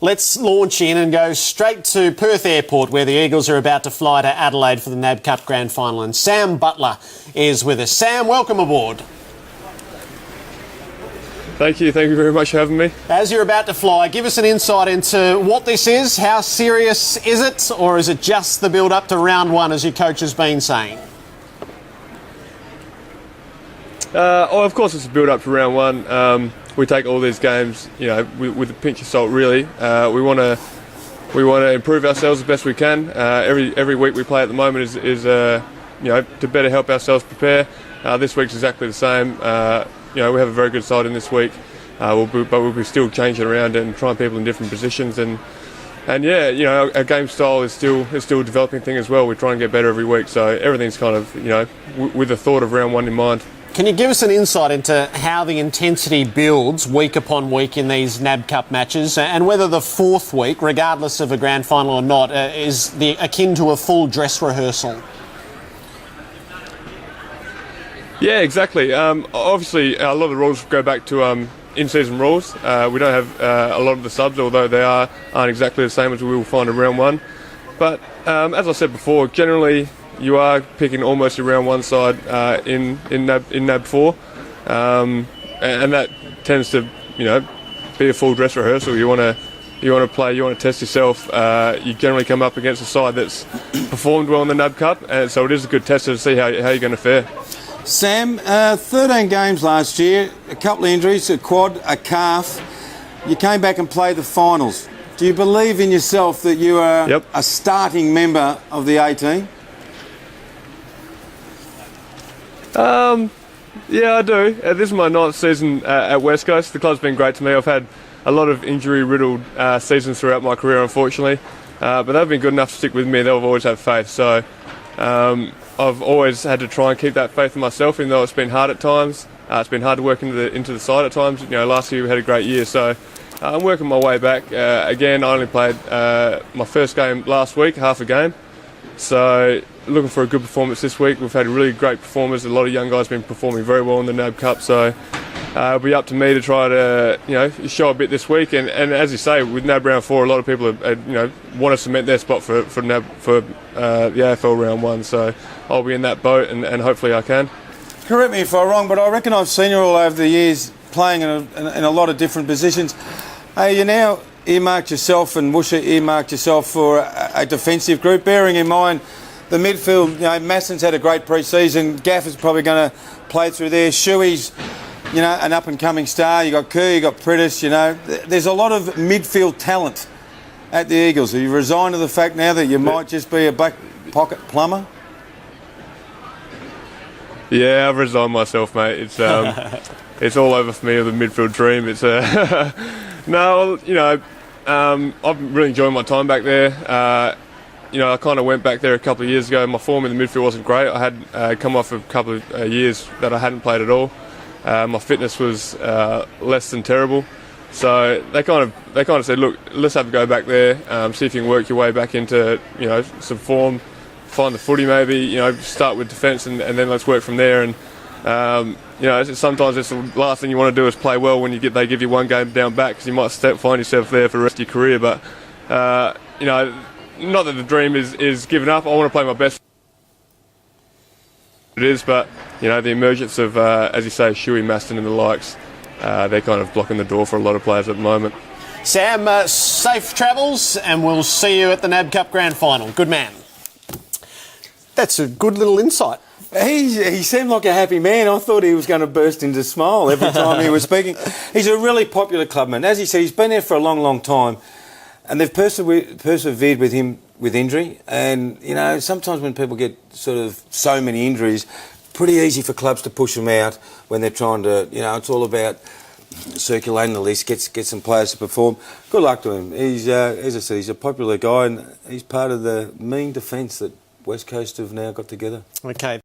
Let's launch in and go straight to Perth Airport, where the Eagles are about to fly to Adelaide for the NAB Cup Grand Final. And Sam Butler is with us. Sam, welcome aboard. Thank you very much for having me. As you're about to fly, give us an insight into what this is. How serious is it, or is it just the build-up to round one, as your coach has been saying? Of course it's a build-up to round one. We take all these games, with a pinch of salt. Really, we want to improve ourselves as best we can. Every week we play at the moment is to better help ourselves prepare. This week's exactly the same. We have a very good side in this week, but we'll be still changing around and trying people in different positions. And our game style is still a developing thing as well. We're trying to get better every week, so everything's kind of with the thought of round one in mind. Can you give us an insight into how the intensity builds week upon week in these NAB Cup matches, and whether the fourth week, regardless of a grand final or not, is akin to a full dress rehearsal? Yeah, exactly. Obviously, a lot of the rules go back to in-season rules. We don't have a lot of the subs, although they aren't exactly the same as we will find in round one. But as I said before, generally you are picking almost your round one side in NAB 4, and that tends to be a full dress rehearsal. You want to play, you want to test yourself. You generally come up against a side that's performed well in the NAB Cup, and so it is a good test to see how you're going to fare. Sam, 13 games last year, a couple of injuries, a quad, a calf. You came back and played the finals. Do you believe in yourself that you are a starting member of the 18? Yeah, I do. This is my 9th season at West Coast. The club's been great to me. I've had a lot of injury-riddled seasons throughout my career, unfortunately, but they've been good enough to stick with me. They've always had faith, so I've always had to try and keep that faith in myself, even though it's been hard at times. It's been hard to work into the side at times. Last year we had a great year, so I'm working my way back. Again, I only played my first game last week, half a game, so looking for a good performance this week. We've had really great performers. A lot of young guys have been performing very well in the NAB Cup, so it'll be up to me to try to show a bit this week. And as you say, with NAB round 4, a lot of people want to cement their spot for the AFL round 1. So I'll be in that boat, and hopefully I can. Correct me if I'm wrong, but I reckon I've seen you all over the years playing in a lot of different positions. You now earmarked yourself, and Woosha earmarked yourself for a defensive group, bearing in mind the midfield. Masson's had a great pre-season. Gaffer's probably going to play through there. Shuey's an up-and-coming star. You got Kerr, you got Prentice. There's a lot of midfield talent at the Eagles. Are you resigned to the fact now that you might just be a back pocket plumber? Yeah, I've resigned myself, mate. It's it's all over for me with the midfield dream. It's I've really enjoyed my time back there. I kind of went back there a couple of years ago. My form in the midfield wasn't great. I had come off a couple of years that I hadn't played at all. My fitness was less than terrible. So they kind of said, look, let's have a go back there, see if you can work your way back into some form, find the footy maybe, start with defence and then let's work from there. And sometimes it's the last thing you want to do is play well when they give you one game down back, because you might find yourself there for the rest of your career. But not that the dream is given up. I want to play my best. It is, but the emergence of, as you say, Shuey, Maston and the likes, they're kind of blocking the door for a lot of players at the moment. Sam, safe travels, and we'll see you at the NAB Cup Grand Final. Good man. That's a good little insight. He seemed like a happy man. I thought he was going to burst into a smile every time he was speaking. He's a really popular clubman. As he said, he's been there for a long, long time. And they've persevered with him with injury. And, sometimes when people get sort of so many injuries, pretty easy for clubs to push them out when they're trying to, it's all about circulating the list, get some players to perform. Good luck to him. He's, as I said, he's a popular guy, and he's part of the mean defence that West Coast have now got together. Okay.